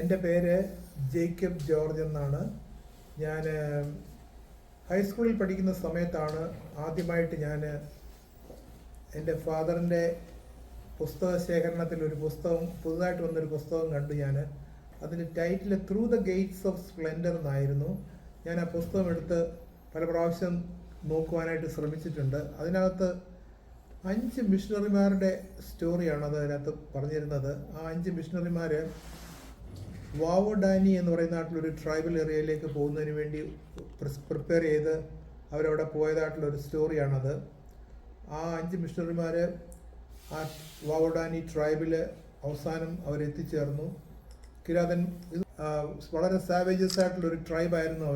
എൻ്റെ പേര് Jacob George എന്നാണ്. ഞാൻ ഹൈസ്കൂളിൽ പഠിക്കുന്ന സമയത്താണ് ആദ്യമായിട്ട് ഞാൻ എൻ്റെ ഫാദറിൻ്റെ പുസ്തക ശേഖരണത്തിൽ ഒരു പുസ്തകം, പുതുതായിട്ട് വന്നൊരു പുസ്തകം കണ്ടു. അതിൻ്റെ title through the gates of splendour എന്നായിരുന്നു. ഞാൻ ആ പുസ്തകം എടുത്ത് പല പ്രാവശ്യം നോക്കുവാനായിട്ട് ശ്രമിച്ചിട്ടുണ്ട്. അതിനകത്ത് 5 മിഷണറിമാരുടെ സ്റ്റോറിയാണ് അതിനകത്ത് പറഞ്ഞിരുന്നത്. ആ 5 മിഷണറിമാർ വാവോഡാനി എന്ന് പറയുന്ന നാട്ടിലൊരു ട്രൈബൽ ഏരിയയിലേക്ക് പോകുന്നതിന് വേണ്ടി പ്രിപ്പയർ ചെയ്ത് അവരവിടെ പോയതായിട്ടുള്ളൊരു സ്റ്റോറിയാണത്. ആ 5 മിഷണറിമാർ ആ വാവോഡാനി ട്രൈബിൽ അവസാനം അവരെത്തിച്ചേർന്നു. കിരാതൻ വളരെ സാവേജസ് ആയിട്ടുള്ളൊരു ട്രൈബായിരുന്നു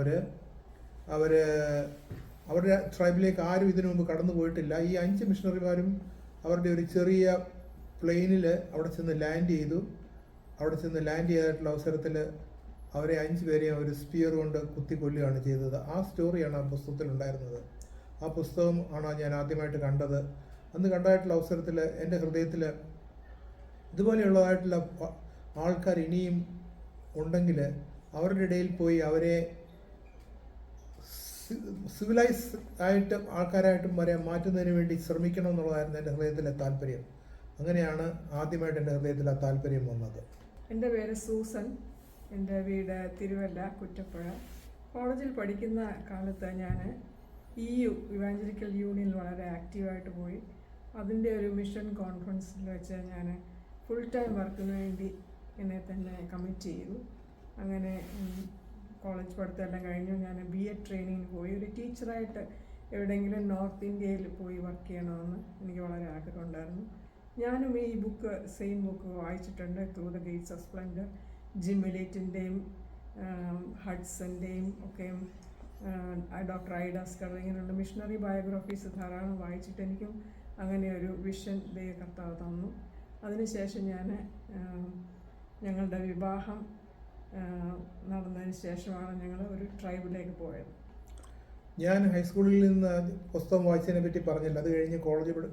അവരുടെ ട്രൈബിലേക്ക് ആരും ഇതിനു മുമ്പ് കടന്നു പോയിട്ടില്ല. ഈ 5 മിഷണറിമാരും അവരുടെ ഒരു ചെറിയ പ്ലെയിനിൽ അവിടെ ചെന്ന് ലാൻഡ് ചെയ്തു. അവിടെ ചെന്ന് ലാൻഡ് ചെയ്തിട്ടുള്ള അവസരത്തിൽ അവരെ 5 പേരെയും അവർ സ്പിയർ കൊണ്ട് കുത്തിക്കൊല്ലുകയാണ് ചെയ്തത്. ആ സ്റ്റോറിയാണ് ആ പുസ്തകത്തിലുണ്ടായിരുന്നത്. ആ പുസ്തകം ആണ് ഞാൻ ആദ്യമായിട്ട് കണ്ടത്. അന്ന് കണ്ടതായിട്ടുള്ള അവസരത്തിൽ എൻ്റെ ഹൃദയത്തിൽ ഇതുപോലെയുള്ളതായിട്ടുള്ള ആൾക്കാർ ഇനിയും ഉണ്ടെങ്കിൽ അവരുടെ ഇടയിൽ പോയി അവരെ സിവിലൈസ് ആയിട്ടും ആൾക്കാരായിട്ടും വരെ മാറ്റുന്നതിന് വേണ്ടി ശ്രമിക്കണം എന്നുള്ളതായിരുന്നു എൻ്റെ ഹൃദയത്തിലെ താല്പര്യം. അങ്ങനെയാണ് ആദ്യമായിട്ട് എൻ്റെ ഹൃദയത്തിൽ ആ താല്പര്യം വന്നത്. എൻ്റെ പേര് സൂസൻ. എൻ്റെ വീട് തിരുവല്ല, കുറ്റപ്പുഴ. കോളേജിൽ പഠിക്കുന്ന കാലത്ത് ഞാൻ EU ഇവാഞ്ചലിക്കൽ യൂണിയനിൽ വളരെ ആക്റ്റീവായിട്ട് പോയി. അതിൻ്റെ ഒരു മിഷൻ കോൺഫറൻസിൽ വെച്ച് ഞാൻ ഫുൾ ടൈം വർക്കിന് വേണ്ടി എന്നെ തന്നെ കമ്മിറ്റ് ചെയ്തു. അങ്ങനെ കോളേജ് പഠിത്തമെല്ലാം കഴിഞ്ഞു ഞാൻ BEd ട്രെയിനിങ്ങിന് പോയി. ഒരു ടീച്ചറായിട്ട് എവിടെയെങ്കിലും നോർത്ത് ഇന്ത്യയിൽ പോയി വർക്ക് ചെയ്യണമെന്ന് എനിക്ക് വളരെ ആഗ്രഹമുണ്ടായിരുന്നു. ഞാനും ഈ സെയിം ബുക്ക് വായിച്ചിട്ടുണ്ട്. Through the gates of splendour, Jim എലിയറ്റിൻ്റെയും ഹഡ്സൻ്റെയും ഒക്കെ ഡോക്ടർ ഐഡ സ്കർ, ഇങ്ങനെയുള്ള മിഷണറി ബയോഗ്രഫീസ് ധാരാളം വായിച്ചിട്ട് എനിക്കും അങ്ങനെ ഒരു വിഷൻ കർത്താവ് തന്നു. അതിനുശേഷം ഞങ്ങളുടെ വിവാഹം നടന്നതിന് ശേഷമാണ് ഞങ്ങൾ ഒരു ട്രൈബിലേക്ക് പോയത്. ഞാൻ ഹൈസ്കൂളിൽ നിന്ന് പുസ്തകം വായിച്ചതിനെ പറ്റി പറഞ്ഞില്ല. അത് കഴിഞ്ഞ്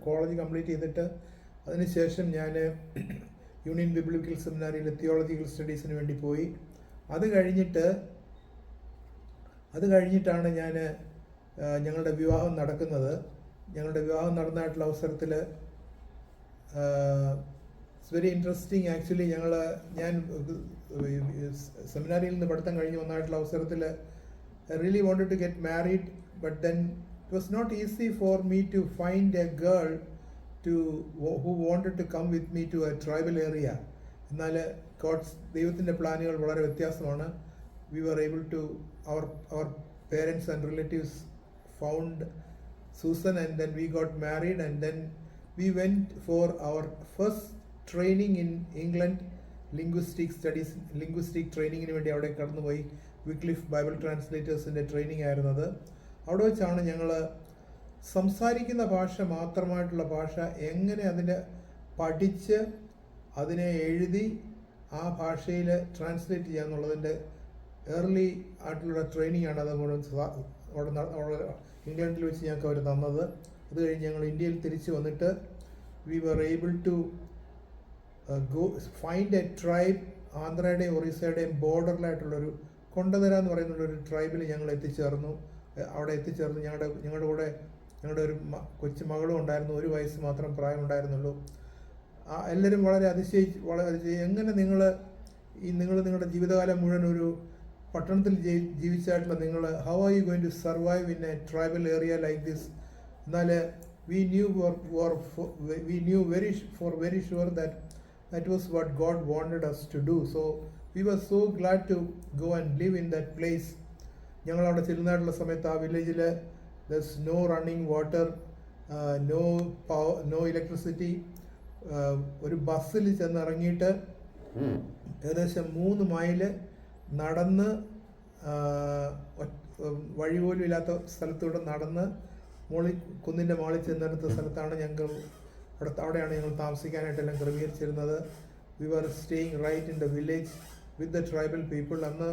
കോളേജ് കംപ്ലീറ്റ് ചെയ്തിട്ട് അതിനുശേഷം ഞാൻ യൂണിയൻ ബിബ്ലിക്കൽ സെമിനാരിയിൽ തിയോളജിക്കൽ സ്റ്റഡീസിന് വേണ്ടി പോയി. അത് കഴിഞ്ഞിട്ടാണ് ഞങ്ങളുടെ വിവാഹം നടക്കുന്നത്. ഞങ്ങളുടെ വിവാഹം നടന്നതായിട്ടുള്ള അവസരത്തിൽ ഇറ്റ്സ് വെരി ഇൻട്രസ്റ്റിംഗ്. ആക്ച്വലി ഞാൻ സെമിനാരിയിൽ നിന്ന് പഠിത്തം കഴിഞ്ഞ് വന്നതായിട്ടുള്ള അവസരത്തിൽ I really wanted to get married, but then it was not easy for me to find a girl who wanted to come with me to a tribal area. എന്നാൽ ദൈവത്തിൻ്റെ പ്ലാനുകൾ വളരെ വ്യത്യാസമാണ്. We were able to, our parents and relatives found Susan, and then we got married, and then we went for our first training in England, linguistic ട്രെയിനിങ്ങിന് വേണ്ടി അവിടെ കടന്നുപോയി. Wycliffe Bible ട്രാൻസ്ലേറ്റേഴ്സിൻ്റെ training ആയിരുന്നത്. അവിടെ വെച്ചാണ് ഞങ്ങൾ സംസാരിക്കുന്ന ഭാഷ മാത്രമായിട്ടുള്ള ഭാഷ എങ്ങനെ അതിനെ പഠിച്ച് അതിനെ എഴുതി ആ ഭാഷയിൽ ട്രാൻസ്ലേറ്റ് ചെയ്യുക എന്നുള്ളതിൻ്റെ ഏർലി ആയിട്ടുള്ള ട്രെയിനിങ് ആണ്. അത് അവിടെ ഇംഗ്ലണ്ടിൽ വെച്ച് ഞങ്ങൾക്ക് അവർ തന്നത്. അത് കഴിഞ്ഞ് ഞങ്ങൾ ഇന്ത്യയിൽ തിരിച്ചു വന്നിട്ട് we were able to go find a tribe. ആന്ധ്രയുടെയും ഒറീസയുടെയും ബോർഡറിലായിട്ടുള്ളൊരു കൊണ്ടതര എന്ന് പറയുന്നുള്ളൊരു ട്രൈബിൽ ഞങ്ങൾ എത്തിച്ചേർന്നു. അവിടെ എത്തിച്ചേർന്ന് ഞങ്ങളുടെ കൂടെ ഞങ്ങളുടെ ഒരു കൊച്ചു മകളും ഉണ്ടായിരുന്നു. 1 വയസ്സ് മാത്രം പ്രായമുണ്ടായിരുന്നുള്ളൂ. എല്ലാവരും വളരെ അതിശയിച്ച് എങ്ങനെ നിങ്ങൾ നിങ്ങളുടെ ജീവിതകാലം മുഴുവൻ ഒരു പട്ടണത്തിൽ ജീവിച്ചായിട്ടുള്ള നിങ്ങൾ, how are you going to survive in a tribal area like this? എന്നാൽ we knew very sure that was what God wanted us to do. So we were so glad to go and live in that place. ഞങ്ങൾ അവിടെ ചെല്ലുന്നതായിട്ടുള്ള സമയത്ത് ആ വില്ലേജിൽ there's no running water, no electricity. ഒരു ബസ്സിൽ ചെന്നിറങ്ങിയിട്ട് ഏകദേശം 3 mile നടന്ന് വഴി പോലും ഇല്ലാത്ത സ്ഥലത്തൂടെ നടന്ന് കുന്നിൻ്റെ മുകളിൽ ചെന്നെടുത്ത സ്ഥലത്താണ് അവിടെയാണ് ഞങ്ങൾ താമസിക്കാനായിട്ടെല്ലാം ക്രമീകരിച്ചിരുന്നത്. We were staying right in the village with the tribal people. അന്ന്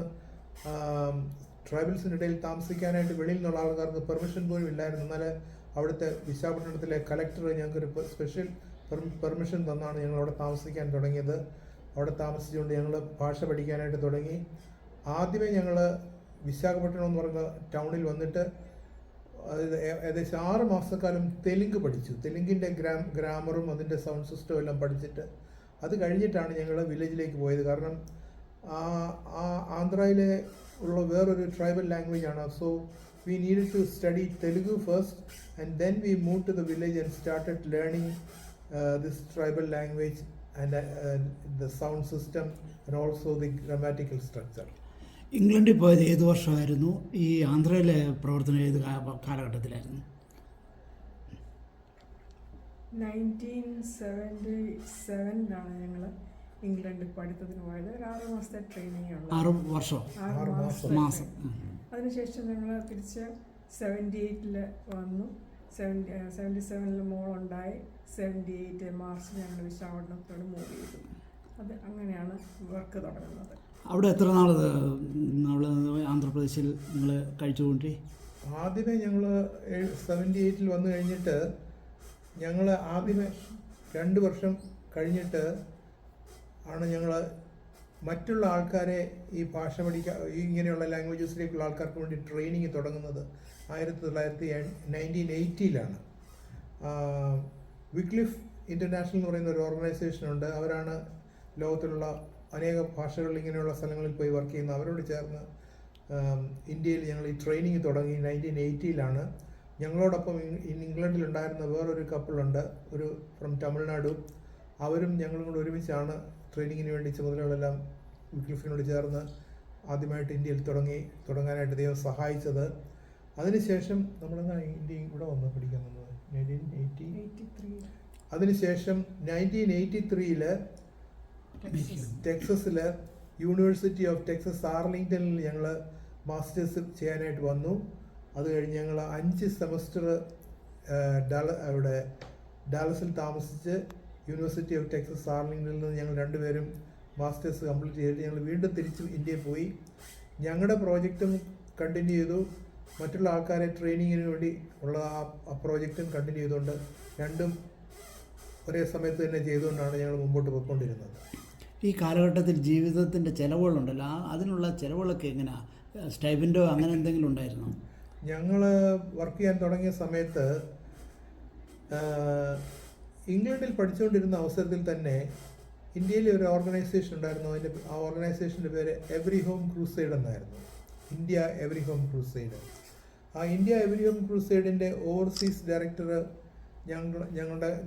ട്രൈബൽസിൻ്റെ ഇടയിൽ താമസിക്കാനായിട്ട് വെളിയിൽ നിന്നുള്ള ആൾക്കാർക്ക് പെർമിഷൻ പോലും ഇല്ലായിരുന്നു. എന്നാൽ അവിടുത്തെ വിശാഖപട്ടണത്തിലെ കളക്ടർ ഞങ്ങൾക്കൊരു സ്പെഷ്യൽ പെർമിഷൻ തന്നാണ് ഞങ്ങൾ അവിടെ താമസിക്കാൻ തുടങ്ങിയത്. അവിടെ താമസിച്ചുകൊണ്ട് ഞങ്ങൾ ഭാഷ പഠിക്കാനായിട്ട് തുടങ്ങി. ആദ്യമേ ഞങ്ങൾ വിശാഖപട്ടണം എന്ന് പറയുന്ന ടൗണിൽ വന്നിട്ട് ഏകദേശം 6 മാസക്കാലം തെലുങ്ക് പഠിച്ചു. തെലുങ്കിൻ്റെ ഗ്രാമറും അതിൻ്റെ സൗണ്ട് സിസ്റ്റവും എല്ലാം പഠിച്ചിട്ട് അത് കഴിഞ്ഞിട്ടാണ് ഞങ്ങൾ വില്ലേജിലേക്ക് പോയത്. കാരണം ആന്ധ്രയിലെ ഉള്ള വേറൊരു ട്രൈബൽ ലാംഗ്വേജാണ്. So we needed to study Telugu first, and then we moved to the village and started learning this tribal language and the sound system and also the grammatical structure. ഇംഗ്ലണ്ടിൽ പോയത് ഏത് വർഷമായിരുന്നു? ഈ ആന്ധ്രയിലെ പ്രവർത്തനം ഏത് കാലഘട്ടത്തിലായിരുന്നു? 1977 ഞങ്ങൾ ഇംഗ്ലണ്ടിൽ പഠിത്തത്തിന് പോയത്. ഒരു 6 മാസത്തെ ട്രെയിനിങ് ഉള്ളത്. 6 വർഷം 6 മാസം. അതിനുശേഷം ഞങ്ങൾ തിരിച്ച് 78 വന്നു. 77 മോളുണ്ടായി. 78 മാർച്ചിൽ ഞങ്ങൾ വിശാഖപട്ടണത്തോട് മൂവ് ചെയ്തു. അത് അങ്ങനെയാണ് വർക്ക് തുടങ്ങുന്നത്. അവിടെ എത്ര നാൾ നമ്മൾ ആന്ധ്രാപ്രദേശിൽ നിങ്ങൾ കഴിച്ചുകൊണ്ടേ? ആദ്യമേ ഞങ്ങൾ 78 വന്നു കഴിഞ്ഞിട്ട് ഞങ്ങൾ ആദ്യമേ 2 വർഷം കഴിഞ്ഞിട്ട് ആണ് ഞങ്ങൾ മറ്റുള്ള ആൾക്കാരെ ഈ ഭാഷ ഇങ്ങനെയുള്ള ലാംഗ്വേജസിലേക്കുള്ള ആൾക്കാർക്ക് വേണ്ടി ട്രെയിനിങ് തുടങ്ങുന്നത് 1980 വിക്ലിഫ് ഇൻ്റർനാഷണൽ എന്ന് പറയുന്ന ഒരു ഓർഗനൈസേഷനുണ്ട്. അവരാണ് ലോകത്തിലുള്ള അനേക ഭാഷകളിൽ ഇങ്ങനെയുള്ള സ്ഥലങ്ങളിൽ പോയി വർക്ക് ചെയ്യുന്നത്. അവരോട് ചേർന്ന് ഇന്ത്യയിൽ ഞങ്ങൾ ഈ ട്രെയിനിങ് തുടങ്ങി 1980. ഞങ്ങളോടൊപ്പം ഇംഗ്ലണ്ടിലുണ്ടായിരുന്ന വേറൊരു കപ്പിളുണ്ട്, ഒരു ഫ്രം തമിഴ്നാടു. അവരും ഞങ്ങളും കൂടെ ഒരുമിച്ചാണ് ട്രെയിനിങ്ങിന് വേണ്ടി ചുമതലകളെല്ലാം വിക്ലിഫിനോട് ചേർന്ന് ആദ്യമായിട്ട് ഇന്ത്യയിൽ തുടങ്ങാനായിട്ട് ദൈവം സഹായിച്ചത്. അതിനുശേഷം നമ്മളെന്താണ് ഇന്ത്യ ഇവിടെ വന്ന് പഠിക്കാൻ വന്നത് 1983. അതിനുശേഷം 1983 ടെക്സസിൽ യൂണിവേഴ്സിറ്റി ഓഫ് ടെക്സസ് ആർലിംഗ്ടണിൽ ഞങ്ങൾ മാസ്റ്റേഴ്സ് ചെയ്യാനായിട്ട് വന്നു. അത് കഴിഞ്ഞ് ഞങ്ങൾ 5 സെമസ്റ്റർ അവിടെ ഡാലസിൽ താമസിച്ച് യൂണിവേഴ്സിറ്റി ഓഫ് ടെക്സസ് ആർലിംഗ്ടണിൽ നിന്ന് ഞങ്ങൾ 2 പേരും മാസ്റ്റേഴ്സ് കംപ്ലീറ്റ് ചെയ്തിട്ട് ഞങ്ങൾ വീണ്ടും തിരിച്ച് ഇന്ത്യയിൽ പോയി. ഞങ്ങളുടെ പ്രോജക്റ്റും കണ്ടിന്യൂ ചെയ്തു. മറ്റുള്ള ആൾക്കാരെ ട്രെയിനിങ്ങിന് വേണ്ടി ഉള്ള ആ പ്രോജക്റ്റും കണ്ടിന്യൂ ചെയ്തുകൊണ്ട് രണ്ടും ഒരേ സമയത്ത് തന്നെ ചെയ്തുകൊണ്ടാണ് ഞങ്ങൾ മുമ്പോട്ട് പോയിക്കൊണ്ടിരുന്നത്. ഈ കാലഘട്ടത്തിൽ ജീവിതത്തിൻ്റെ ചിലവുകളുണ്ടല്ലോ, അതിനുള്ള ചിലവുകളൊക്കെ എങ്ങനെയാണ്? സ്റ്റൈപ്പൻഡോ അങ്ങനെ എന്തെങ്കിലും ഉണ്ടായിരുന്നോ? ഞങ്ങൾ വർക്ക് ചെയ്യാൻ തുടങ്ങിയ സമയത്ത് ഇംഗ്ലണ്ടിൽ പഠിച്ചുകൊണ്ടിരുന്ന അവസരത്തിൽ തന്നെ ഇന്ത്യയിലെ ഒരു ഓർഗനൈസേഷൻ ഉണ്ടായിരുന്നു. ആ ഓർഗനൈസേഷൻ്റെ പേര് എവറി ഹോം ക്രൂസൈഡ് എന്നായിരുന്നു. India every home crusade. ആ ഇന്ത്യ എവറി ഹോം ക്രൂസൈഡിൻ്റെ ഓവർസീസ് ഡയറക്ടർ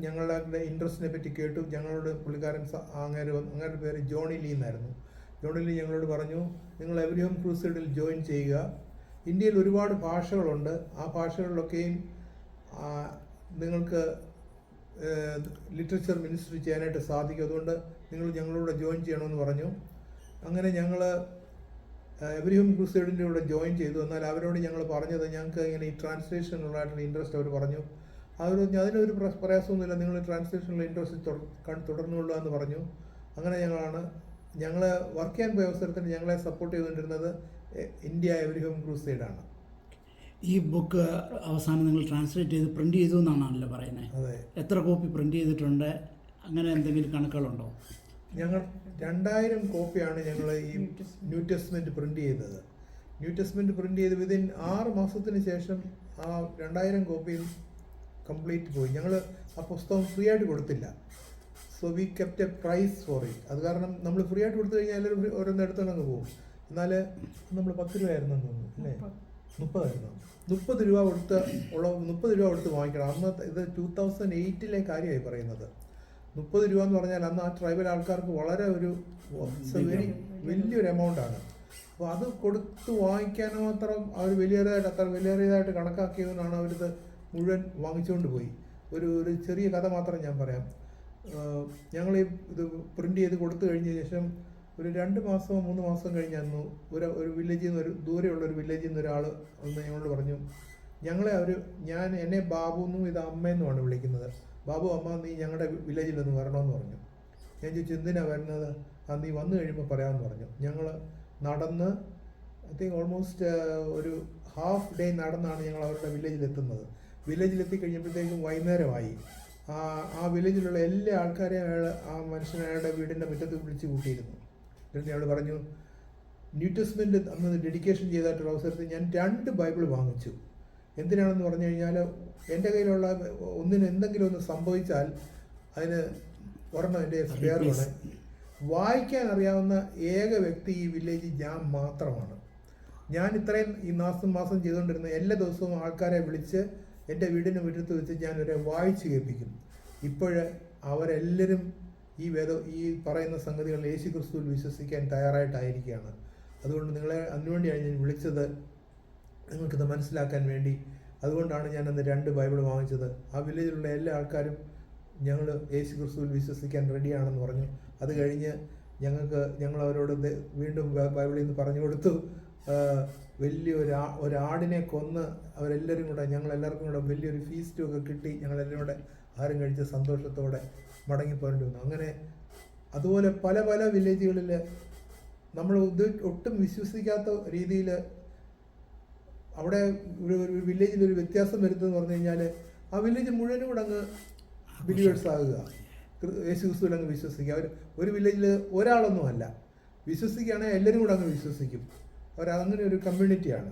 ഞങ്ങളുടെ ഇൻട്രസ്റ്റിനെ പറ്റി കേട്ടു. ഞങ്ങളോട് പുള്ളിക്കാരൻ അങ്ങേരുടെ പേര് ജോണി ലീ എന്നായിരുന്നു. ജോണി ലീ ഞങ്ങളോട് പറഞ്ഞു, നിങ്ങൾ എവറി ഹോം ക്രൂസൈഡിൽ ജോയിൻ ചെയ്യുക. ഇന്ത്യയിൽ ഒരുപാട് ഭാഷകളുണ്ട്. ആ ഭാഷകളിലൊക്കെയും നിങ്ങൾക്ക് ലിറ്ററേച്ചർ മിനിസ്റ്ററി ചെയ്യാനായിട്ട് സാധിക്കും. അതുകൊണ്ട് നിങ്ങൾ ഞങ്ങളോട് ജോയിൻ ചെയ്യണമെന്ന് പറഞ്ഞു. അങ്ങനെ ഞങ്ങൾ എവറി ഹോം ക്രൂസൈഡിൻ്റെ കൂടെ ജോയിൻ ചെയ്തു. എന്നാൽ അവരോട് ഞങ്ങൾ പറഞ്ഞത് ഞങ്ങൾക്ക് ഇങ്ങനെ ഈ ട്രാൻസ്ലേഷനുള്ളതായിട്ടുള്ള ഇൻട്രസ്റ്റ് അവർ പറഞ്ഞു. അവർ പറഞ്ഞു അതിനൊരു പ്രയാസമൊന്നുമില്ല, നിങ്ങൾ ട്രാൻസ്ലേഷനുള്ള ഇൻട്രസ്റ്റ് തുടർന്നുകൊള്ളുക എന്ന് പറഞ്ഞു. അങ്ങനെ ഞങ്ങൾ വർക്ക് ചെയ്യാൻ പോയ അവസരത്തിൽ ഞങ്ങളെ സപ്പോർട്ട് ചെയ്തുകൊണ്ടിരുന്നത് ഇന്ത്യ എവറി ഹോം ക്രൂസൈഡാണ്. ഈ ബുക്ക് അവസാനം നിങ്ങൾ ട്രാൻസ്ലേറ്റ് ചെയ്ത് പ്രിൻ്റ് ചെയ്തു എന്നാണല്ലോ പറയുന്നത്. അതെ. എത്ര കോപ്പി പ്രിൻ്റ് ചെയ്തിട്ടുണ്ട്? അങ്ങനെ എന്തെങ്കിലും കണക്കുകളുണ്ടോ? ഞങ്ങൾ 2000 കോപ്പിയാണ് ഞങ്ങൾ ഈ ന്യൂ ടെസ്റ്റ്മെൻറ്റ് പ്രിൻ്റ് ചെയ്തത്. ന്യൂ ടെസ്റ്റ്മെൻറ്റ് പ്രിൻ്റ് ചെയ്ത് വിതിൻ 6 മാസത്തിന് ശേഷം ആ 2000 കോപ്പിയും കംപ്ലീറ്റ് പോയി. ഞങ്ങൾ ആ പുസ്തകം ഫ്രീ ആയിട്ട് കൊടുത്തില്ല. So we kept a price for it. അത് കാരണം നമ്മൾ ഫ്രീ ആയിട്ട് കൊടുത്തു കഴിഞ്ഞാൽ എല്ലാവരും ഓരോന്ന് എടുത്തോണ്ടങ്ങ് പോകും. എന്നാൽ നമ്മൾ 10 രൂപയായിരുന്നെന്ന് തോന്നുന്നു അല്ലേ? 30 ആയിരുന്നു. 30 രൂപ കൊടുത്ത് വാങ്ങിക്കണം. അന്ന് ഇത് 2008 കാര്യമായി പറയുന്നത്. 30 രൂപ എന്ന് പറഞ്ഞാൽ അന്ന് ആ ട്രൈബൽ ആൾക്കാർക്ക് വളരെ വലിയൊരു എമൗണ്ടാണ്. അപ്പോൾ അത് കൊടുത്ത് വാങ്ങിക്കാനോ അത്ര വലിയതായിട്ട് കണക്കാക്കിയതുകൊണ്ടാണ് അവരിത് മുഴുവൻ വാങ്ങിച്ചുകൊണ്ട് പോയി. ഒരു ചെറിയ കഥ മാത്രം ഞാൻ പറയാം. ഞങ്ങൾ ഇത് പ്രിൻ്റ് ചെയ്ത് കൊടുത്തു കഴിഞ്ഞ ശേഷം ഒരു 2 മാസമോ 3 മാസം കഴിഞ്ഞന്നു ഒരു വില്ലേജിൽ നിന്ന് ദൂരെയുള്ള ഒരു വില്ലേജിൽ നിന്ന് ഒരാൾ ഒന്ന് ഞങ്ങളോട് പറഞ്ഞു, എന്നെ ബാബു എന്നും ഇത് അമ്മയെന്നുമാണ് വിളിക്കുന്നത്. ബാബു, അമ്മ നീ ഞങ്ങളുടെ വില്ലേജിൽ ഒന്ന് വരണമെന്ന് പറഞ്ഞു. ഞാൻ ചോദിച്ചു എന്തിനാണ് വരുന്നത്? നീ വന്നു കഴിയുമ്പോൾ പറയാമെന്ന് പറഞ്ഞു. ഞങ്ങൾ നടന്ന് ഐ തിങ്ക് ഓൾമോസ്റ്റ് ഒരു ഹാഫ് ഡേ നടന്നാണ് ഞങ്ങൾ അവരുടെ വില്ലേജിലെത്തുന്നത്. വില്ലേജിലെത്തി കഴിഞ്ഞപ്പോഴത്തേക്കും വൈകുന്നേരമായി. ആ വില്ലേജിലുള്ള എല്ലാ ആൾക്കാരെയും ആ മനുഷ്യൻ അയാളുടെ വീടിൻ്റെ മുറ്റത്ത് വിളിച്ച് കൂട്ടിയിരുന്നു. എന്നിട്ട് അയാൾ പറഞ്ഞു, ന്യൂ ടെസ്റ്റ്മെൻറ്റ് അന്ന് ഡെഡിക്കേഷൻ ചെയ്തിട്ടുള്ള അവസരത്തിൽ ഞാൻ 2 ബൈബിൾ വാങ്ങിച്ചു. എന്തിനാണെന്ന് പറഞ്ഞു കഴിഞ്ഞാൽ എൻ്റെ കയ്യിലുള്ള ഒന്നിന് എന്തെങ്കിലും ഒന്ന് സംഭവിച്ചാൽ അതിന് ഒരെണ്ണം എൻ്റെ സ്പെയറുമാണ്. വായിക്കാൻ അറിയാവുന്ന ഏക വ്യക്തി ഈ വില്ലേജിൽ ഞാൻ മാത്രമാണ്. ഞാൻ ഇത്രയും ഈ മാസം ചെയ്തുകൊണ്ടിരുന്ന എല്ലാ ദിവസവും ആൾക്കാരെ വിളിച്ച് എൻ്റെ വീടിന് മുറ്റത്ത് വെച്ച് ഞാൻ അവരെ വായിച്ച് കേൾപ്പിക്കും. ഇപ്പോൾ അവരെല്ലാവരും ഈ പറയുന്ന സംഗതികൾ യേശു ക്രിസ്തുവിൽ വിശ്വസിക്കാൻ തയ്യാറായിട്ടായിരിക്കുകയാണ്. അതുകൊണ്ട് നിങ്ങളെ അതിനുവേണ്ടിയാണ് ഞാൻ വിളിച്ചത്, നിങ്ങൾക്കിത് മനസ്സിലാക്കാൻ വേണ്ടി. അതുകൊണ്ടാണ് ഞാൻ അന്ന് 2 ബൈബിൾ വാങ്ങിച്ചത്. ആ വില്ലേജിലുള്ള എല്ലാ ആൾക്കാരും ഞങ്ങൾ യേശു ക്രിസ്തുവിൽ വിശ്വസിക്കാൻ റെഡിയാണെന്ന് പറഞ്ഞു. അത് കഴിഞ്ഞ് ഞങ്ങൾ അവരോട് വീണ്ടും ബൈബിളിൽ നിന്ന് പറഞ്ഞു കൊടുത്തു. വലിയ ഒരാടിനെ കൊന്ന് അവരെല്ലാവരും കൂടെ ഞങ്ങളെല്ലാവർക്കും കൂടെ വലിയൊരു ഫീസ്റ്റും ഒക്കെ കിട്ടി. ഞങ്ങളെല്ലാവരും കൂടെ ആരും കഴിച്ച് സന്തോഷത്തോടെ മടങ്ങിപ്പോരേണ്ടി വന്നു. അങ്ങനെ അതുപോലെ പല പല വില്ലേജുകളിൽ നമ്മൾ ഒട്ടും വിശ്വസിക്കാത്ത രീതിയിൽ അവിടെ ഒരു വില്ലേജിൽ ഒരു വ്യത്യാസം വരുത്തുമെന്ന് പറഞ്ഞു കഴിഞ്ഞാൽ ആ വില്ലേജ് മുഴുവനും കൂടെ അങ്ങ് ബിലീവേഴ്സ് ആകുക, യേശു ക്രിസ്തുവിൽ അങ്ങ് വിശ്വസിക്കുക. ഒരു വില്ലേജിൽ ഒരാളൊന്നും അല്ല, വിശ്വസിക്കുകയാണെങ്കിൽ എല്ലാവരും കൂടെ അങ്ങ് വിശ്വസിക്കും. അങ്ങനെ ഒരു കമ്മ്യൂണിറ്റിയാണ്.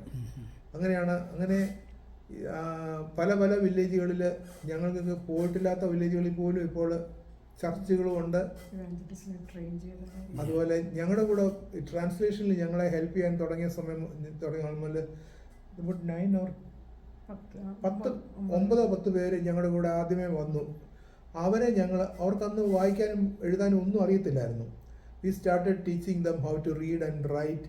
അങ്ങനെ പല പല വില്ലേജുകളിൽ ഞങ്ങൾക്ക് പോയിട്ടില്ലാത്ത വില്ലേജുകളിൽ പോലും ഇപ്പോൾ ചർച്ചുകളുമുണ്ട്. അതുപോലെ ഞങ്ങളുടെ കൂടെ ട്രാൻസ്ലേഷനിൽ ഞങ്ങളെ ഹെൽപ്പ് ചെയ്യാൻ തുടങ്ങിയ മുതൽ 9 or 10 പേര് ഞങ്ങളുടെ കൂടെ ആദ്യമേ വന്നു. അവർക്കന്ന് വായിക്കാനും എഴുതാനും ഒന്നും അറിയത്തില്ലായിരുന്നു. We started teaching them how to read and write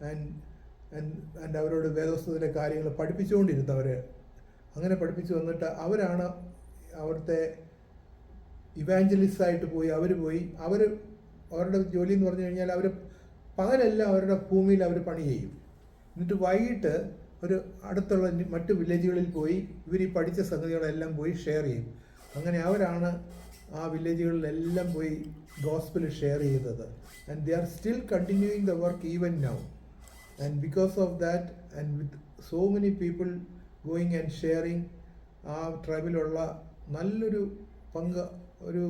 and അവരോട് വേദോസ്തത്തിലെ കാര്യങ്ങൾ പഠിപ്പിച്ചുകൊണ്ടിരുന്നവർ. അങ്ങനെ പഠിപ്പിച്ചു വന്നിട്ട് അവരാണ് അവിടുത്തെ ഇവാഞ്ചലിസ്റ്റായിട്ട് പോയി. അവരുടെ ജോലി എന്ന് പറഞ്ഞു കഴിഞ്ഞാൽ അവർ പകലെല്ലാം അവരുടെ ഭൂമിയിൽ അവർ പണി ചെയ്യും. എന്നിട്ട് വൈകിട്ട് ഒരു അടുത്തുള്ള മറ്റു വില്ലേജുകളിൽ പോയി ഇവർ ഈ പഠിച്ച സംഗതികളെല്ലാം പോയി ഷെയർ ചെയ്യും. അങ്ങനെ അവരാണ് ആ വില്ലേജുകളിലെല്ലാം പോയി ഗോസ്പൽ ഷെയർ ചെയ്തത്. And they are still continuing the work even now. And because of that and with so many people going and sharing, ആ ട്രൈബിലുള്ള നല്ലൊരു പങ്ക് ഒരു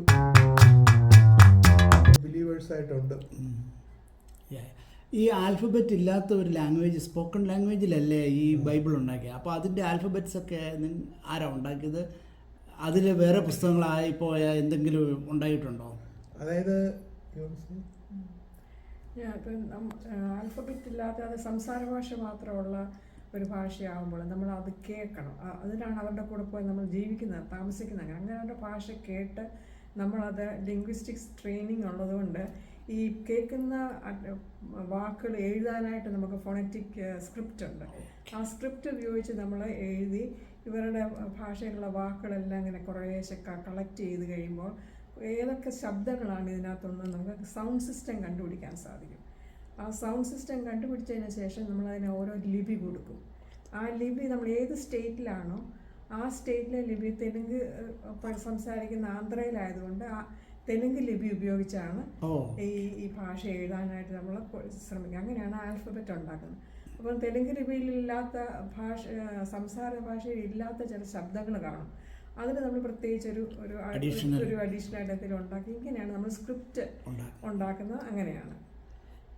ബിലീവേഴ്സായിട്ടുണ്ട്. ഈ ആൽഫബറ്റ് ഇല്ലാത്ത ഒരു ലാംഗ്വേജ്, സ്പോക്കൺ ലാംഗ്വേജിലല്ലേ ഈ ബൈബിൾ ഉണ്ടാക്കിയത്? അപ്പോൾ അതിൻ്റെ ആൽഫബറ്റ്സ് ഒക്കെ ആരാ ഉണ്ടാക്കിയത്? അതിൽ വേറെ പുസ്തകങ്ങളായി പോയ എന്തെങ്കിലും ഉണ്ടായിട്ടുണ്ടോ? അതായത് ആൽഫബറ്റ് ഇല്ലാത്ത അത് സംസാര ഭാഷ മാത്രമുള്ള ഒരു ഭാഷയാകുമ്പോൾ നമ്മൾ അത് കേൾക്കണം. അതിനാണ് അവരുടെ കൂടെ പോയി നമ്മൾ ജീവിക്കുന്നത്, താമസിക്കുന്നത്. അങ്ങനെ അവരുടെ ഭാഷ കേട്ട് നമ്മളത് ലിംഗ്വിസ്റ്റിക്സ് ട്രെയിനിങ് ഉള്ളതുകൊണ്ട് ഈ കേൾക്കുന്ന വാക്കുകൾ എഴുതാനായിട്ട് നമുക്ക് ഫോണറ്റിക് സ്ക്രിപ്റ്റ് ഉണ്ട്. ആ സ്ക്രിപ്റ്റ് ഉപയോഗിച്ച് നമ്മൾ എഴുതി ഇവരുടെ ഭാഷയിലുള്ള വാക്കുകളെല്ലാം ഇങ്ങനെ കുറേശ്ശെ കളക്ട് ചെയ്ത് കഴിയുമ്പോൾ ഏതൊക്കെ ശബ്ദങ്ങളാണ് ഇതിനകത്തുള്ളത് നമുക്ക് സൗണ്ട് സിസ്റ്റം കണ്ടുപിടിക്കാൻ സാധിക്കും. ആ സൗണ്ട് സിസ്റ്റം കണ്ടുപിടിച്ചതിന് ശേഷം നമ്മളതിന് ഓരോ ലിപി കൊടുക്കും. ആ ലിപി നമ്മൾ ഏത് സ്റ്റേറ്റിലാണോ ആ സ്റ്റേറ്റിലെ ലിപി, തെലുങ്ക് സംസാരിക്കുന്ന ആന്ധ്രയിലായതുകൊണ്ട് ആ തെലുങ്ക് ലിപി ഉപയോഗിച്ചാണ് ഈ ഭാഷ എഴുതാനായിട്ട് നമ്മൾ ശ്രമിക്കുക. അങ്ങനെയാണ് ആൽഫബറ്റ് ഉണ്ടാക്കുന്നത്. അപ്പം തെലുങ്ക് ലിപിയിലില്ലാത്ത സംസാര ഭാഷയിൽ ഇല്ലാത്ത ചില ശബ്ദങ്ങൾ കാണും. അതിന് നമ്മൾ പ്രത്യേകിച്ച് ഒരു അഡീഷണൽ ആയിട്ട് ഉണ്ടാക്കി. ഇങ്ങനെയാണ് നമ്മൾ സ്ക്രിപ്റ്റ് ഉണ്ടാക്കുന്നത്. അങ്ങനെയാണ്.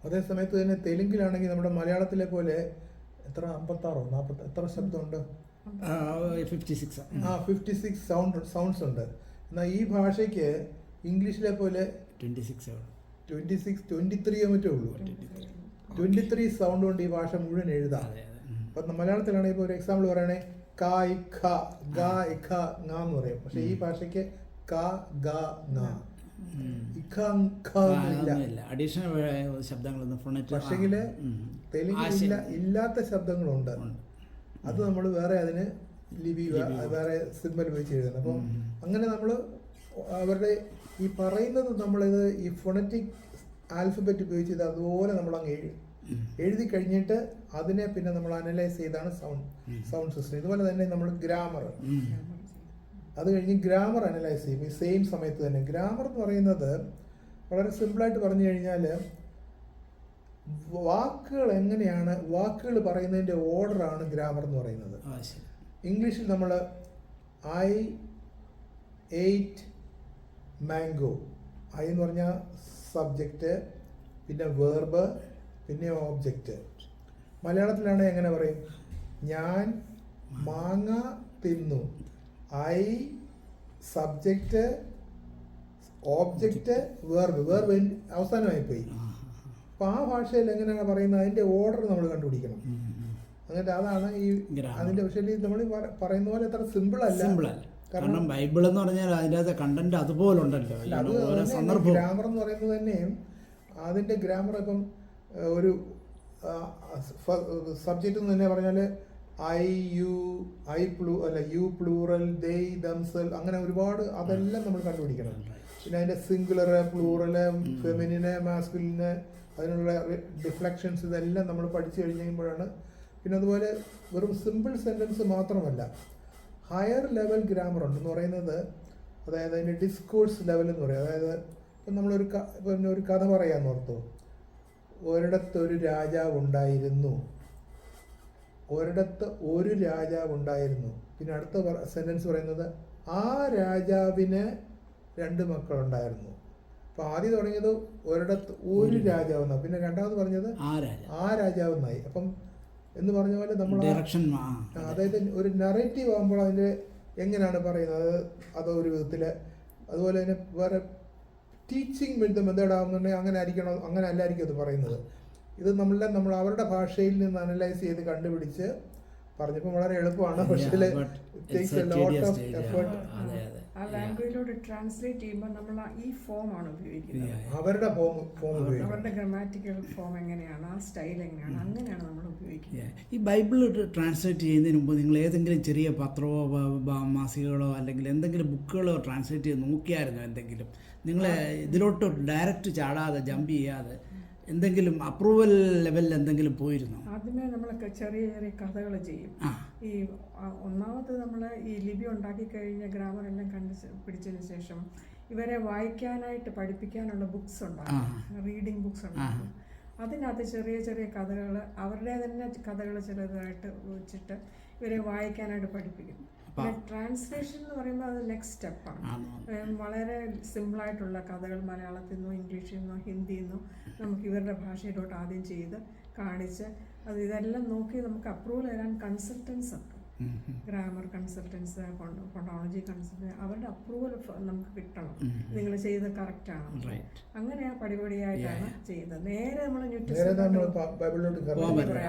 അതേ സമയത്ത് തന്നെ തെലുങ്കിലാണെങ്കിൽ നമ്മുടെ മലയാളത്തിലെ പോലെ 56 എത്ര ശബ്ദമുണ്ട്? 56 സൗണ്ട്സ് ഉണ്ട്. എന്നാൽ ഈ ഭാഷയ്ക്ക് ഇംഗ്ലീഷിലെ പോലെ 23 മറ്റേ ഉള്ളൂ. 23 സൗണ്ട് കൊണ്ട് ഈ ഭാഷ മുഴുവൻ എഴുതാം. അപ്പം മലയാളത്തിലാണെങ്കിൽ ഇപ്പോൾ ഒരു എക്സാമ്പിൾ പറയണേ, ക ഖ ഗ ഖ ങ എന്ന് പറയും. പക്ഷെ ഈ ഭാഷയ്ക്ക് ക ഗ ങ അഡീഷണൽ ശബ്ദങ്ങളൊന്നും. പക്ഷെങ്കിൽ തെലുങ്കിൽ ഇല്ലാത്ത ശബ്ദങ്ങളുണ്ട്. അത് നമ്മൾ വേറെ അതിന് ലിപി വേറെ സിമ്പൽ വെച്ച് എഴുതണം. അപ്പം അങ്ങനെ നമ്മൾ അവരുടെ ഈ പറയുന്നത് നമ്മളിത് ഈ ഫോണറ്റിക് ആൽഫബറ്റ് ഉപയോഗിച്ച് അതുപോലെ നമ്മൾ അങ്ങ് എഴുതി കഴിഞ്ഞിട്ട് അതിനെ പിന്നെ നമ്മൾ അനലൈസ് ചെയ്താണ് സൗണ്ട് സിസ്റ്റം. ഇതുപോലെ തന്നെ നമ്മൾ ഗ്രാമർ, അത് കഴിഞ്ഞ് ഗ്രാമർ അനലൈസ് ചെയ്യും ഈ സെയിം സമയത്ത് തന്നെ. ഗ്രാമർ എന്ന് പറയുന്നത് വളരെ സിമ്പിളായിട്ട് പറഞ്ഞു കഴിഞ്ഞാൽ വാക്കുകൾ പറയുന്നതിൻ്റെ ഓർഡറാണ് ഗ്രാമർ എന്ന് പറയുന്നത്. ഇംഗ്ലീഷിൽ നമ്മൾ 8 മാംഗോ. ഐ എന്ന് പറഞ്ഞാൽ സബ്ജക്റ്റ്, പിന്നെ വേർബ്, പിന്നെ ഓബ്ജക്റ്റ്. മലയാളത്തിലാണെങ്കിൽ എങ്ങനെ പറയും? ഞാൻ മാങ്ങ തിന്നു. ഐ സബ്ജക്റ്റ്, ഓബ്ജക്റ്റ്, വേർബ് അവസാനമായിപ്പോയി. അപ്പോൾ ആ ഭാഷയിൽ എങ്ങനെയാണ് പറയുന്നത്, അതിൻ്റെ ഓർഡർ നമ്മൾ കണ്ടുപിടിക്കണം. എന്നിട്ട് അതാണ് ഈ അതിൻ്റെ പക്ഷേ നമ്മൾ പറയുന്ന പോലെ അത്ര സിമ്പിൾ അല്ല. കാരണം ബൈബിൾ എന്ന് പറഞ്ഞാൽ അതിൻ്റെ കണ്ടന്റ് അതുപോലെ ഉണ്ടല്ലോ. ഗ്രാമർ എന്ന് പറയുന്നത് തന്നെയും അതിൻ്റെ ഗ്രാമർ ഇപ്പം ഒരു സബ്ജക്റ്റ് എന്ന് തന്നെ പറഞ്ഞാൽ യു പ്ലൂറൽ, ദേ, ദംസൽ, അങ്ങനെ ഒരുപാട് അതെല്ലാം നമ്മൾ കണ്ടുപിടിക്കണം. പിന്നെ അതിൻ്റെ സിംഗുലർ, പ്ലൂറൽ, ഫെമിനിന്, മാസ്കുലിന്, അതിനുള്ള ഡിഫ്ലക്ഷൻസ്, ഇതെല്ലാം നമ്മൾ പഠിച്ചു കഴിഞ്ഞ് കഴിയുമ്പോഴാണ്. പിന്നെ അതുപോലെ വെറും സിമ്പിൾ സെൻറ്റൻസ് മാത്രമല്ല, ഹയർ ലെവൽ ഗ്രാമർ ഉണ്ടെന്ന് പറയുന്നത്. അതായത് അതിൻ്റെ ഡിസ്കോഴ്സ് ലെവൽ എന്ന് പറയും. അതായത് ഇപ്പം നമ്മളൊരു ഒരു കഥ പറയാമെന്ന് ഓർത്തു. ഒരിടത്തൊരു രാജാവ് ഉണ്ടായിരുന്നു. ഒരിടത്ത് ഒരു രാജാവ് ഉണ്ടായിരുന്നു. പിന്നെ അടുത്ത സെൻറ്റൻസ് പറയുന്നത് ആ രാജാവിന് 2 മക്കളുണ്ടായിരുന്നു. അപ്പോൾ ആദ്യം തുടങ്ങിയത് ഒരിടത്ത് ഒരു രാജാവ് എന്നാണ്, പിന്നെ രണ്ടാമത് പറഞ്ഞത് ആ രാജാവ് എന്നായി. അപ്പം എന്ന് പറഞ്ഞ പോലെ നമ്മൾ അതായത് ഒരു നറേറ്റീവ് ആകുമ്പോൾ അതിൻ്റെ എങ്ങനെയാണ് പറയുന്നത് അതൊരു വിധത്തിൽ. അതുപോലെ തന്നെ വേറെ ടീച്ചിങ് മെത്തേഡ് ആകുന്നുണ്ടെങ്കിൽ അങ്ങനെ ആയിരിക്കണം, അങ്ങനെ അല്ലായിരിക്കും അത് പറയുന്നത്. ഇത് നമ്മൾ അവരുടെ ഭാഷയിൽ നിന്ന് അനലൈസ് ചെയ്ത് കണ്ടുപിടിച്ച് പറഞ്ഞപ്പോൾ വളരെ എളുപ്പമാണ്. പക്ഷേ ആ ലാംഗ്വേജിലോട്ട് ട്രാൻസ്ലേറ്റ് ചെയ്യുമ്പോൾ നമ്മൾ ഈ ഫോമാണ് ഉപയോഗിക്കുന്നത്. അവരുടെ അവരുടെ ഗ്രാമാറ്റിക്കൽ ഫോം എങ്ങനെയാണ്, ആ സ്റ്റൈൽ എങ്ങനെയാണ്, അങ്ങനെയാണ് നമ്മൾ ഉപയോഗിക്കുന്നത്. ഈ ബൈബിൾ ട്രാൻസ്ലേറ്റ് ചെയ്യുന്നതിന് മുമ്പ് നിങ്ങൾ ഏതെങ്കിലും ചെറിയ പത്രമോ മാസികകളോ അല്ലെങ്കിൽ എന്തെങ്കിലും ബുക്കുകളോ ട്രാൻസ്ലേറ്റ് ചെയ്ത് നോക്കിയായിരുന്നോ? എന്തെങ്കിലും നിങ്ങൾ ഇതിലോട്ട് ഡയറക്റ്റ് ചാടാതെ ജമ്പ് ചെയ്യാതെ എന്തെങ്കിലും അപ്രൂവൽ ലെവലിൽ എന്തെങ്കിലും പോയിരുന്നോ? ആദ്യമേ നമ്മളൊക്കെ ചെറിയ ചെറിയ കഥകൾ ചെയ്യും. ഈ ഒന്നാമത് നമ്മൾ ഈ ലിപി ഉണ്ടാക്കി കഴിഞ്ഞ ഗ്രാമർ എല്ലാം പിടിച്ചതിന് ശേഷം ഇവരെ വായിക്കാനായിട്ട് പഠിപ്പിക്കാനുള്ള ബുക്സ് ഉണ്ടാകും, റീഡിങ് ബുക്സ് ഉണ്ടാകും. അതിനകത്ത് ചെറിയ ചെറിയ കഥകൾ, അവരുടെ തന്നെ കഥകൾ ചിലതായിട്ട് വെച്ചിട്ട് ഇവരെ വായിക്കാനായിട്ട് പഠിപ്പിക്കും. പിന്നെ ട്രാൻസ്ലേഷൻ എന്ന് പറയുമ്പോൾ അത് നെക്സ്റ്റ് സ്റ്റെപ്പാണ്. വളരെ സിമ്പിളായിട്ടുള്ള കഥകൾ മലയാളത്തിൽ നിന്നോ ഇംഗ്ലീഷിൽ നിന്നോ ഹിന്ദിയിൽ നിന്നോ നമുക്ക് ഇവരുടെ ഭാഷയിലോട്ട് ആദ്യം ചെയ്ത് കാണിച്ച് ഇതെല്ലാം നോക്കി നമുക്ക് അപ്രൂവൽ തരാൻ കൺസൾട്ടൻസ് ഉണ്ട്. ഗ്രാമർ കൺസൾട്ടൻസ്, ഫോണോളജി കൺസൾട്ടൻസ്, അവരുടെ അപ്രൂവൽ നമുക്ക് കിട്ടണം. നിങ്ങൾ ചെയ്ത് കറക്റ്റാണ്. അങ്ങനെ പടിപടിയായിട്ടാണ് ചെയ്തത്. നേരെ നമ്മൾ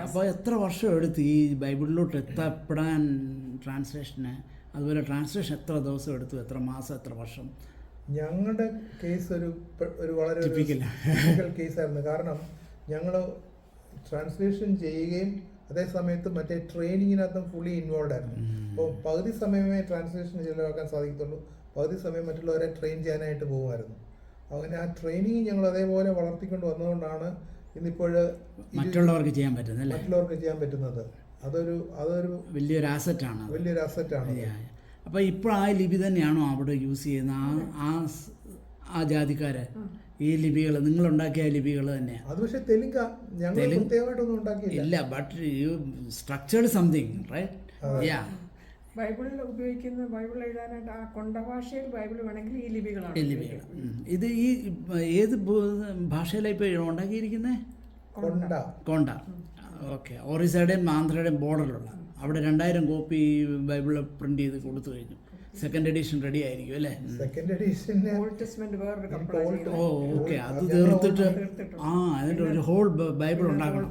അപ്പോൾ എത്ര വർഷം എടുത്ത് ഈ ബൈബിളിലോട്ട് എത്തപ്പെടാൻ ട്രാൻസ്ലേഷന്? അതുപോലെ ട്രാൻസ്ലേഷൻ എത്ര ദിവസം എടുത്തു, എത്ര മാസം, എത്ര വർഷം? ഞങ്ങളുടെ കേസ് ഒരു വളരെ ടിപ്പിക്കൽ കേസായിരുന്നു. കാരണം ഞങ്ങൾ ട്രാൻസ്ലേഷൻ ചെയ്യുകയും അതേ സമയത്ത് മറ്റേ ട്രെയിനിങ്ങിനകത്തും ഫുള്ളി ഇൻവോൾവ് ആയിരുന്നു. അപ്പോൾ പകുതി സമയമേ ട്രാൻസ്ലേഷൻ ചിലവാക്കാൻ സാധിക്കത്തുള്ളൂ, പകുതി സമയം മറ്റുള്ളവരെ ട്രെയിൻ ചെയ്യാനായിട്ട് പോകുമായിരുന്നു. അങ്ങനെ ആ ട്രെയിനിങ് ഞങ്ങൾ അതേപോലെ വളർത്തിക്കൊണ്ട് വന്നതുകൊണ്ടാണ് ഇന്നിപ്പോൾ മറ്റുള്ളവർക്ക് ചെയ്യാൻ പറ്റുന്നത്. അതൊരു വലിയൊരു ആസറ്റാണ്. അപ്പോൾ ഇപ്പോൾ ആ ലിപി തന്നെയാണോ അവിടെ യൂസ് ചെയ്യുന്ന ആ ജാതിക്കാര്? ഈ ലിപികൾ നിങ്ങളുണ്ടാക്കിയ ലിപികൾ തന്നെയാണ് അത്? പക്ഷേ തെലുങ്ക പ്രത്യേകമായിട്ടൊന്നും ഉണ്ടാക്കിയില്ല. ഇല്ല, but you structured something, right? Yeah. ബൈബിളിൽ ഉപയോഗിക്കുന്ന, ബൈബിൾ എഴുതാനായിട്ട് ആ കൊണ്ടഭാഷയിൽ ബൈബിൾ വേണമെങ്കിൽ ഈ ലിപികളാണ്. ഇത് ഈ ഏത് ഭാഷയിലാണ് ഇപ്പോൾ ഉണ്ടാക്കിയിരിക്കുന്നത്? കൊണ്ട. ഓക്കെ. ഒറീസയുടെയും ആന്ധ്രയുടെയും ബോർഡറിലുള്ള അവിടെ 2000 കോപ്പി ബൈബിൾ പ്രിന്റ് ചെയ്ത് കൊടുത്തു കഴിഞ്ഞു. സെക്കൻഡ് എഡിഷൻ റെഡി ആയിരിക്കും അല്ലേ? ഓക്കെ. അത് തീർത്തിട്ട് അതിൻ്റെ ഒരു ഹോൾ ബൈബിൾ ഉണ്ടാക്കണം.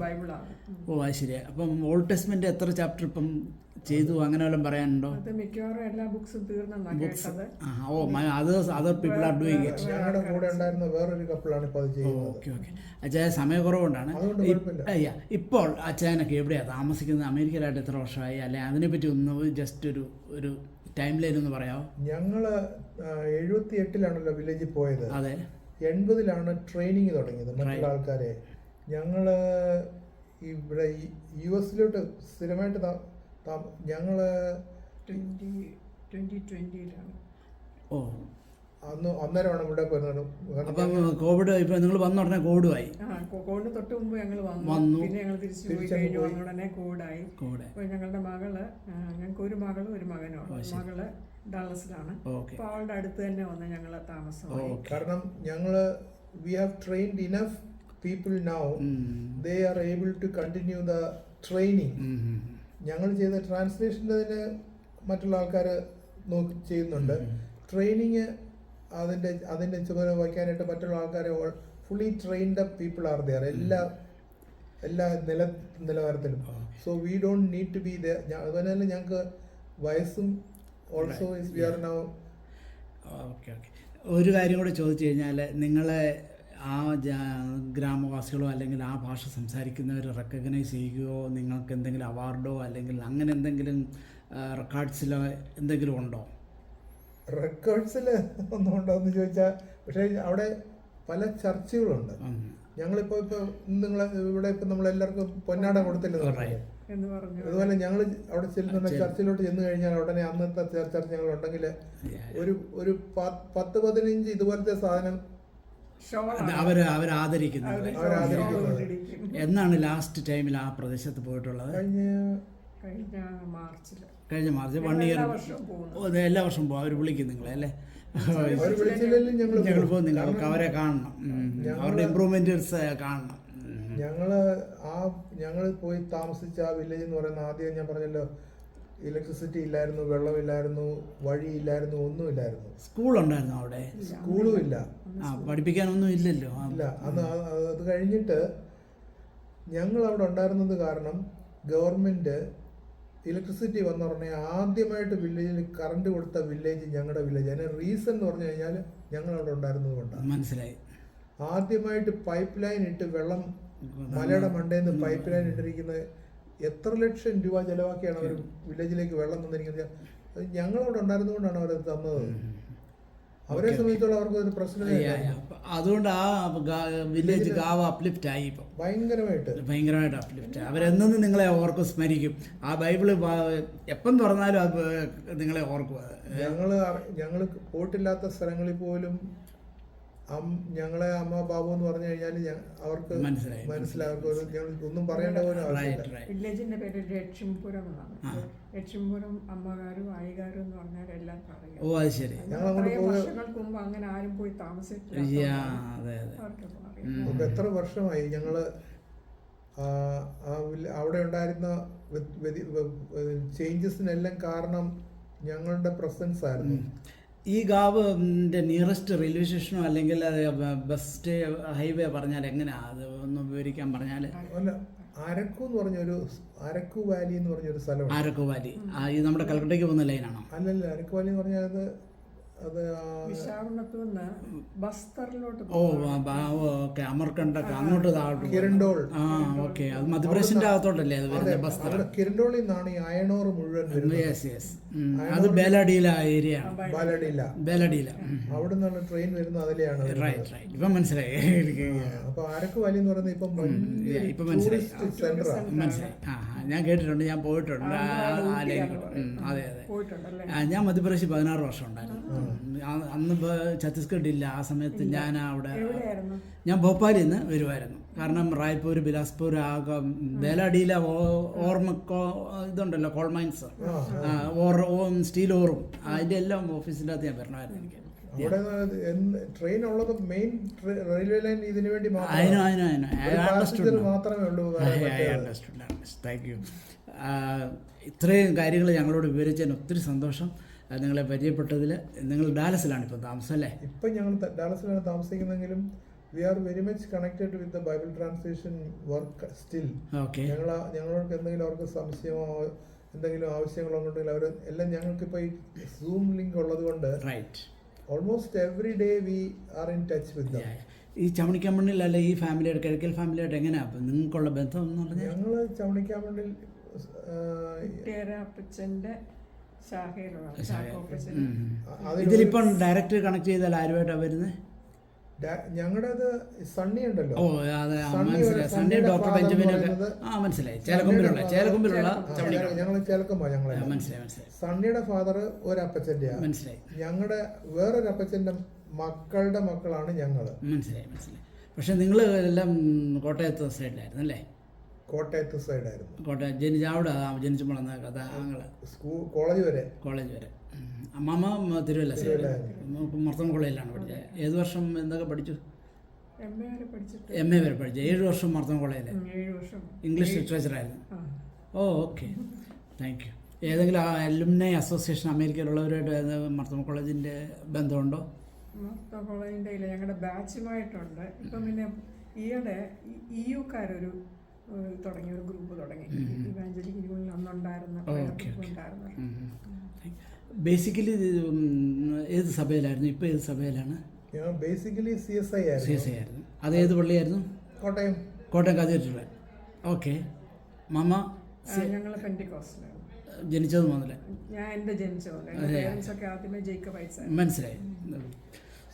അത് ശരിയാ. അപ്പം ഓൾഡ് ടെസ്റ്റ്മെന്റ് എത്ര ചാപ്റ്റർ ഇപ്പം ചെയ്തു, അങ്ങനെ വല്ലതും പറയാനുണ്ടോ? മിക്കവാറും എല്ലാ ബുക്സും books other people are doing it. ഞങ്ങളുടെ കൂടെ ഉണ്ടായിരുന്ന വേറൊരു കപ്പിളാണ് ഇപ്പോൾ അത് ചെയ്യുന്നത്. ഓക്കെ. അച്ഛാ സമയക്കുറവുകൊണ്ടാണ്. ഇപ്പോൾ അച്ഛനൊക്കെ എവിടെയാണ് താമസിക്കുന്നത്? അമേരിക്കയിലായിട്ട് എത്ര വർഷമായി? അല്ലെ അതിനെപ്പറ്റി ഒന്ന് ജസ്റ്റ് ഒരു ടൈം ലൈൻ ഒന്ന് പറയാമോ? ഞങ്ങൾ 78-ലാണല്ലോ വില്ലേജിൽ പോയത്. അതെ. 80-ലാണ് ട്രെയിനിങ് തുടങ്ങിയത് മറ്റുള്ള ആൾക്കാരെ. ഞങ്ങൾ ഇവിടെ US-ലോട്ട് സ്ഥിരമായിട്ട് ഞങ്ങൾ 2020-ലാണ്. അന്നേരമാണ് ഇവിടെ വരുന്നത്. അപ്പം കോവിഡ് ഇപ്പം നിങ്ങൾ വന്ന ഉടനെ കോവിഡുമായി. കോവിഡിന് തൊട്ട് മുമ്പ് ഞങ്ങൾ വന്നു. വന്നു, പിന്നെ ഞങ്ങൾ തിരിച്ചു പോയി കഴിഞ്ഞു. വന്ന ഉടനെ കോവിഡായി. കോവിഡ് അപ്പോൾ ഞങ്ങളുടെ മകള്, ഞങ്ങൾക്ക് ഒരു മകളും ഒരു മകനുമാണ്. മകള് ഡാളസിലാണ്. അപ്പോൾ അവളുടെ അടുത്ത് തന്നെ വന്ന് ഞങ്ങൾ താമസമായി. കാരണം ഞങ്ങള് we have trained enough people now, they are able to continue the training. ഞങ്ങൾ ചെയ്ത ട്രാൻസ്ലേഷൻ്റെ മറ്റുള്ള ആൾക്കാർ ചെയ്യുന്നുണ്ട്. ട്രെയിനിങ് അതിൻ്റെ ചുമതല വഹിക്കാനായിട്ട് മറ്റുള്ള ആൾക്കാരെ fully trained up people are there, എല്ലാ നിലവാരത്തിലും. So we don't need to be there. അതുപോലെ തന്നെ ഞങ്ങൾക്ക് വയസ്സും also we are now. Okay okay. ഒരു കാര്യം കൂടെ ചോദിച്ചു കഴിഞ്ഞാൽ, നിങ്ങളെ ആ ഗ്രാമവാസികളോ അല്ലെങ്കിൽ ആ ഭാഷ സംസാരിക്കുന്നവർ റെക്കഗ്നൈസ് ചെയ്യുകയോ നിങ്ങൾക്ക് എന്തെങ്കിലും അവാർഡോ അല്ലെങ്കിൽ അങ്ങനെ എന്തെങ്കിലും റെക്കോർഡ്സിലോ എന്തെങ്കിലും ഉണ്ടോ? റെക്കോർഡ്സിൽ ഒന്നും ഉണ്ടോ എന്ന് ചോദിച്ചാൽ, പക്ഷേ അവിടെ പല ചർച്ചകളുണ്ട്. ഞങ്ങളിപ്പോൾ നിങ്ങൾ ഇവിടെ ഇപ്പം നമ്മളെല്ലാവർക്കും പൊന്നാട കൊടുത്തില്ല എന്ന് പറഞ്ഞു. അതുപോലെ ഞങ്ങൾ അവിടെ ചെല്ലുന്ന ചർച്ചിലോട്ട് ചെന്ന് കഴിഞ്ഞാൽ ഉടനെ അന്നത്തെ ചർച്ച ഞങ്ങൾ ഉണ്ടെങ്കിൽ ഒരു 10-15 ഇതുപോലത്തെ സാധനം അവരാദരിക്കുന്നത്. എന്നാണ് ലാസ്റ്റ് ടൈമിൽ ആ പ്രദേശത്ത് പോയിട്ടുള്ളത്? കഴിഞ്ഞ മാർച്ച് 1 ഇയർ. എല്ലാ വർഷവും പോകും. അവർ വിളിക്കും നിങ്ങളെ അല്ലേ? ഞങ്ങൾ പോകും. നിങ്ങൾക്ക് അവരെ കാണണം, അവരുടെ ഇമ്പ്രൂവ്മെന്റ്സ് കാണണം. ഞങ്ങൾ പോയി താമസിച്ച ആ വില്ലേജ് എന്ന് പറയുന്ന, ആദ്യം ഞാൻ പറഞ്ഞല്ലോ, ഇലക്ട്രിസിറ്റി ഇല്ലായിരുന്നു, വെള്ളമില്ലായിരുന്നു, വഴിയില്ലായിരുന്നു, ഒന്നുമില്ലായിരുന്നു. സ്കൂളുണ്ടായിരുന്നു അവിടെ? സ്കൂളും ഇല്ല, പഠിപ്പിക്കാനൊന്നും ഇല്ലല്ലോ. ഇല്ല. അത് കഴിഞ്ഞിട്ട് ഞങ്ങൾ അവിടെ ഉണ്ടായിരുന്നത് കാരണം ഗവൺമെന്റ് ഇലക്ട്രിസിറ്റി വന്ന ഉടനെ ആദ്യമായിട്ട് വില്ലേജിൽ കറണ്ട് കൊടുത്ത വില്ലേജ് ഞങ്ങളുടെ വില്ലേജ്. അതിന് റീസൺ എന്ന് പറഞ്ഞു കഴിഞ്ഞാൽ ഞങ്ങൾ അവിടെ ഉണ്ടായിരുന്നത് കൊണ്ടാണ്. മനസ്സിലായി. ആദ്യമായിട്ട് പൈപ്പ് ലൈൻ ഇട്ട് വെള്ളം മലയുടെ മണ്ടയിൽ നിന്ന് പൈപ്പ് ലൈൻ ഇട്ടിരിക്കുന്നത് എത്ര ലക്ഷം രൂപ ചെലവാക്കിയാണ് അവർ വില്ലേജിലേക്ക് വെള്ളം തന്നിരിക്കുന്നത്. ഞങ്ങളവിടെ ഉണ്ടായിരുന്നുകൊണ്ടാണ് അവരത് തന്നത്. അവരെ സംബന്ധിച്ചോളം അവർക്ക് ഒരു പ്രശ്നമില്ല. അതുകൊണ്ട് ആ വില്ലേജ് ഗാവ് അപ്ലിഫ്റ്റ് ആയി. ഇപ്പം ഭയങ്കരമായിട്ട് അപ്ലിഫ്റ്റ്. അവരെന്നും നിങ്ങളെ ഓർക്കും, സ്മരിക്കും. ആ ബൈബിള് എപ്പം തുറന്നാലും അത് നിങ്ങളെ ഓർക്കും. ഞങ്ങൾ പോയിട്ടില്ലാത്ത സ്ഥലങ്ങളിൽ പോലും ഞങ്ങളെ അമ്മ ബാബു എന്ന് പറഞ്ഞു കഴിഞ്ഞാൽ അവർക്ക് മനസ്സിലാവും. ഒന്നും പറയേണ്ട പോലും ആവശ്യമില്ല. വില്ലേജിന്റെ പേര് ലക്ഷ്മിപുരം എന്നാണ്. ലക്ഷ്മിപുരം അമ്മകാരും ആയികാരും എന്ന് പറഞ്ഞാൽ എല്ലാം പറയും. ഓ അത് ശരി. വർഷങ്ങൾക്ക് മുമ്പ് അങ്ങനെ ആരും പോയി താമസിച്ചിട്ടില്ല. എത്ര വർഷമായി ഞങ്ങള് അവിടെ ഉണ്ടായിരുന്ന ചേഞ്ചസിനെല്ലാം കാരണം ഞങ്ങളുടെ പ്രസൻസ് ആയിരുന്നു. ഈ ഗാവിൻ്റെ നിയറസ്റ്റ് റെയിൽവേ സ്റ്റേഷനോ അല്ലെങ്കിൽ ബസ് ഹൈവേ പറഞ്ഞാൽ എങ്ങനെയാ? അത് ഒന്ന് വിവരിക്കാൻ പറഞ്ഞാൽ. അരക്കു എന്ന് പറഞ്ഞൊരു, അരക്കു വാലി എന്ന് പറഞ്ഞൊരു സ്ഥലം. അരക്കു വാലി ഈ നമ്മുടെ കൽക്കട്ടയ്ക്ക് പോകുന്ന ലൈനാണോ? അല്ലല്ല, അരക്കു വാലി എന്ന് പറഞ്ഞാൽ അത് ഓക്കെ. അമർകണ്ടക്ക് അങ്ങോട്ട് കിരണ്ടോൾ. ഓക്കെ. അത് മധ്യപ്രദേശിന്റെ അകത്തോട്ടല്ലേ അത് വരുന്നത്? ബസ്തർ. കിരണ്ടോളിൽ നിന്നാണ് ഈ അയണോർ മുഴുവൻ. അത് ബേലഡിയില ഏരിയ. ബേലഡിയില. അവിടെ നിന്നുള്ള ട്രെയിൻ വരുന്നത് അതിലെയാണ്. റൈറ്റ്. ഇപ്പം മനസ്സിലായി. അപ്പൊ അരക്കു വാലി എന്ന് പറയുന്നത് ഇപ്പം മനസ്സിലായി. ഞാൻ കേട്ടിട്ടുണ്ട്, ഞാൻ പോയിട്ടുണ്ട്. അതെ അതെ. ഞാൻ മധ്യപ്രദേശിൽ 16 വർഷം ഉണ്ടായിരുന്നു. അന്ന് ഛത്തീസ്ഗഡ് ഇല്ല. ആ സമയത്ത് ഞാൻ അവിടെ, ഞാൻ ഭോപ്പാലിൽ നിന്ന് വരുമായിരുന്നു. കാരണം റായ്പൂർ, ബിലാസ്പൂർ, ബേലാഡിയിലെ ഓർമ്മക്കോ ഇതുണ്ടല്ലോ, കോൾ മൈൻസ്, സ്റ്റീൽ ഓറും, അതിൻ്റെ എല്ലാം ഓഫീസിൻ്റെ അകത്ത് ഞാൻ വരണമായിരുന്നു. എനിക്ക് ട്രെയിൻ ഉള്ളത് മെയിൻ റെയിൽവേ ലൈൻ ഇതിനു വേണ്ടി മാത്രമേ ഉള്ളൂ. Thank you. ഇത്രയും കാര്യങ്ങൾ ഞങ്ങളോട് വിവരിച്ചതിന് ഒത്തിരി സന്തോഷം. നിങ്ങളെ പരിചയപ്പെട്ടതിൽ. നിങ്ങൾ ഡാലസിലാണ് ഇപ്പം താമസം അല്ലേ? ഇപ്പം ഞങ്ങൾ ഡാലസിലാണ് താമസിക്കുന്നെങ്കിലും we are very much connected with the Bible translation work still. ഞങ്ങളോട് എന്തെങ്കിലും അവർക്ക് സംശയമോ എന്തെങ്കിലും ആവശ്യങ്ങളോ ഉണ്ടെങ്കിൽ അവർ എല്ലാം ഞങ്ങൾക്കിപ്പോൾ ഈ സൂം ലിങ്ക് ഉള്ളത് കൊണ്ട് almost every day we are in touch with dum. ഈ ചവണിക്കാമണ്ണിൽ അല്ലെ ഈ ഫാമിലിയായിട്ട്, കിഴക്കൽ ഫാമിലിയായിട്ട് എങ്ങനെയാണ് നിങ്ങൾക്കുള്ള ബന്ധം എന്ന് പറഞ്ഞാൽ? ഞങ്ങൾ ചവണിക്കാമണ്ണിൽ ഇതിലിപ്പം ഡയറക്റ്റ് കണക്ട് ചെയ്താൽ ആരുമായിട്ടാണ് വരുന്നത്? ഞങ്ങളുടേത് സണ്ണി ഉണ്ടല്ലോ. ഓ അതെ, മനസ്സിലായി. സണ്ണി ഡോക്ടർ ബെഞ്ചമിനൊക്കെ. മനസ്സിലായി. ചേലക്കൊമ്പിലുള്ള ഞങ്ങൾ ചേലക്കൊമ്പ. ഞങ്ങളെ മനസ്സിലായി. സണ്ണിയുടെ ഫാദർ ഒരപ്പച്ചൻ്റെയാണ്. മനസ്സിലായി. ഞങ്ങളുടെ വേറൊരു അപ്പച്ചൻ്റെ മക്കളുടെ മക്കളാണ് ഞങ്ങൾ. മനസ്സിലായി മനസ്സിലായി. പക്ഷെ നിങ്ങൾ എല്ലാം കോട്ടയത്ത് സൈഡിലായിരുന്നു അല്ലേ? കോട്ടയത്ത് സൈഡായിരുന്നു. കോട്ടയം അവിടെ ജനിച്ചപ്പോൾ കഥ ഞങ്ങൾ കോളേജ് വരെ. കോളേജ് വരെ. അമ്മാമ്മ തിരുവല്ല സൈഡ് മർത്തം കോളേജിലാണ് പഠിച്ചത്. ഏത് വർഷം എന്തൊക്കെ പഠിച്ചു? MA വരെ പഠിച്ചിട്ട്. MA വരെ പഠിച്ചു. 7 വർഷം മർത്തം കോളേജിൽ 7 വർഷം ഇംഗ്ലീഷ് ലിറ്ററേച്ചറായിരുന്നു. ആ. ഓ ഓക്കെ, താങ്ക് യു. ഏതെങ്കിലും അലുമിനി അസോസിയേഷൻ അമേരിക്കയിലുള്ളവരായിട്ട് മർത്തം കോളേജിൻ്റെ ബന്ധമുണ്ടോ? മർത്തം കോളേജിൻ്റെ ഇല്ല, ഞങ്ങളുടെ ബാച്ചുമായിട്ടുണ്ട്. ഇപ്പം പിന്നെ ഈയിടെ EU-കാരൊരു തുടങ്ങിയ ഒരു ഗ്രൂപ്പ് തുടങ്ങി. ഇവാഞ്ചലിക്കൽ യൂണിയൻ അന്നുണ്ടായിരുന്ന ഉണ്ടായിരുന്നു. ബേസിക്കലി ഏത് സഭയിലായിരുന്നു? ഇപ്പോൾ ഏത് സഭയിലാണ്? ഞാൻ ബേസിക്കലി CSI ആയിരുന്നു. അത് ഏത് പള്ളിയായിരുന്നു? കോട്ടയം കത്തീഡ്രൽ. ഓക്കെ. മമ്മ ഞങ്ങൾ പെന്റിക്കോസ്റ്റിലാണ് ജനിച്ചത് മുതൽ? ഞാൻ എൻ്റെ ജനിച്ചത് മുതൽ. എൻ്റെ പേരൻസൊക്കെ ആദ്യമേ ജേക്കബൈറ്റ്സ്. മനസ്സിലായി.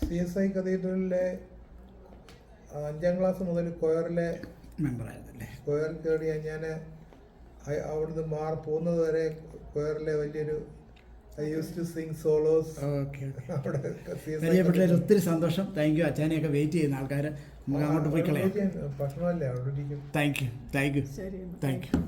CSI കത്തീഡ്രലിലെ 5ാം ക്ലാസ് മുതൽ കൊയറിലെ മെമ്പറായിരുന്നല്ലേ? കൊയർ കേടിയ ഞാൻ അവിടുന്ന് പോകുന്നത് വരെ കൊയറിലെ വലിയൊരു I used to sing solos. Okay. പരിചയപ്പെട്ടതിൽ ഒത്തിരി സന്തോഷം. Thank you. അച്ഛനെയൊക്കെ വെയിറ്റ് ചെയ്യുന്ന ആൾക്കാർ നമുക്ക് അങ്ങോട്ട് പോയി കളയാം. ഭക്ഷണമല്ലേ അവിടെ ഇരിക്കും. Thank you. ശരി, താങ്ക് യു.